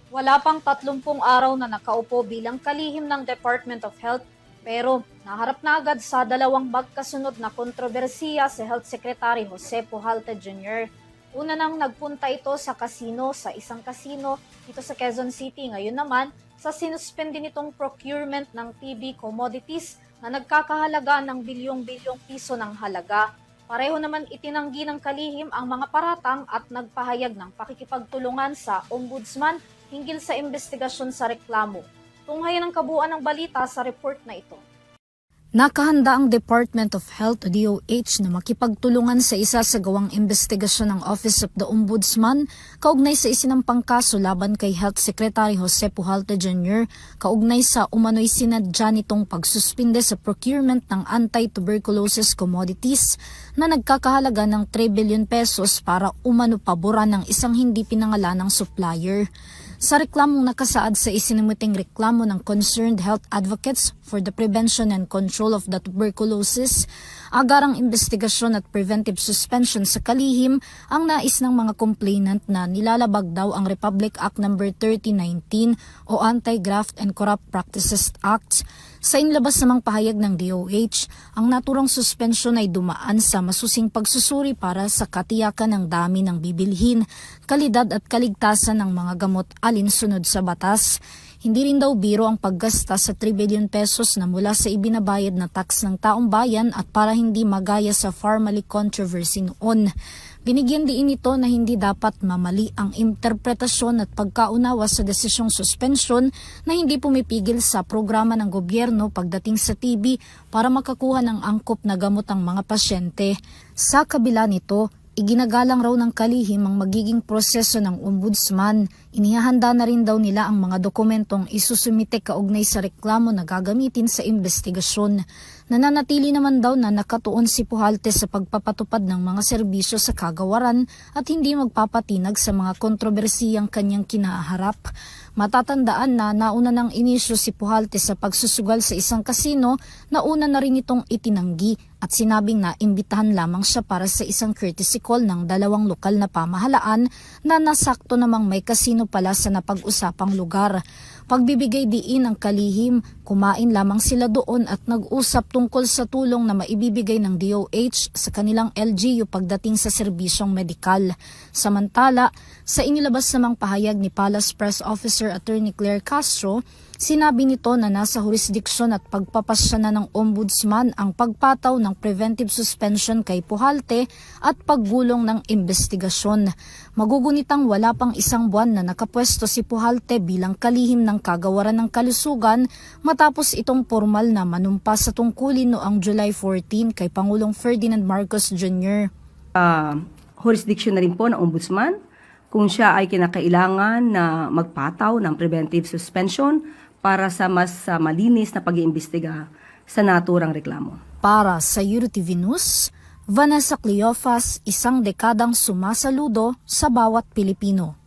Wala pang 30 araw na nakaupo bilang kalihim ng Department of Health pero naharap na agad sa dalawang magkasunod na kontrobersiya si Health Secretary Jose Pujalte Jr. Una nang nagpunta ito sa isang kasino dito sa Quezon City. Ngayon naman, sa sinuspende nitong procurement ng TB commodities na nagkakahalaga ng bilyong-bilyong piso ng halaga. Pareho naman itinanggi ng kalihim ang mga paratang at nagpahayag ng pakikipagtulungan sa Ombudsman hinggil sa investigasyon sa reklamo. Tunghayan ang kabuuan ng balita sa report na ito. Nakahanda ang Department of Health o DOH na makipagtulungan sa isasagawang investigasyon ng Office of the Ombudsman kaugnay sa isinampang kaso laban kay Health Secretary Jose Pujalte Jr. kaugnay sa umano'y sinadya nitong pagsuspinde sa procurement ng anti-tuberculosis commodities na nagkakahalaga ng 3 billion pesos para umano paboran ng isang hindi pinangalanang supplier. Sa reklamong nakasaad sa isinimuting reklamo ng Concerned Health Advocates for the Prevention and Control of the Tuberculosis, agarang investigasyon at preventive suspension sa kalihim ang nais ng mga complainant na nilalabag daw ang Republic Act No. 3019 o Anti-Graft and Corrupt Practices Act. Sa inilabas namang pahayag ng DOH, ang naturang suspensyon ay dumaan sa masusing pagsusuri para sa katiyakan ng dami ng bibilhin, kalidad at kaligtasan ng mga gamot alinsunod sa batas. Hindi rin daw biro ang paggasta sa 3 billion pesos na mula sa ibinabayad na tax ng taong bayan at para hindi magaya sa Pharmaly controversy noon. Binigyan din ito na hindi dapat mamali ang interpretasyon at pagkaunawa sa desisyong suspensyon na hindi pumipigil sa programa ng gobyerno pagdating sa TB para makakuha ng angkop na gamot ang mga pasyente. Sa kabila nito, iginagalang raw ng kalihim ang magiging proseso ng ombudsman. Inihahanda na rin daw nila ang mga dokumentong isusumite kaugnay sa reklamo na gagamitin sa investigasyon. Nananatili naman daw na nakatuon si Pujalte sa pagpapatupad ng mga serbisyo sa kagawaran at hindi magpapatinag sa mga kontrobersiyang kanyang kinaharap. Matatandaan na nauna ng inisyo si Pujalte sa pagsusugal sa isang kasino na una na rin itong itinanggi at sinabing na imbitahan lamang siya para sa isang courtesy call ng dalawang lokal na pamahalaan na nasakto namang may kasino pala sa napag-usapang lugar. Pagbibigay diin ng kalihim, kumain lamang sila doon at nag-usap tungkol sa tulong na maibibigay ng DOH sa kanilang LGU pagdating sa serbisyong medikal. Samantala, sa inilabas namang pahayag ni Palace Press Officer Attorney Claire Castro, sinabi nito na nasa jurisdiksyon at pagpapasya na ng Ombudsman ang pagpataw ng preventive suspension kay Pujalte at paggulong ng investigasyon. Magugunitang wala pang isang buwan na nakapwesto si Pujalte bilang kalihim ng kagawaran ng kalusugan matapos itong formal na manumpa sa tungkulin noong July 14 kay Pangulong Ferdinand Marcos Jr. Jurisdiction na rin po ng Ombudsman kung siya ay kinakailangan na magpataw ng preventive suspension para sa mas malinis na pag-iimbestiga sa naturang reklamo. Para sa EuroTV News, Vanessa Cleofas, isang dekadang sumasaludo sa bawat Pilipino.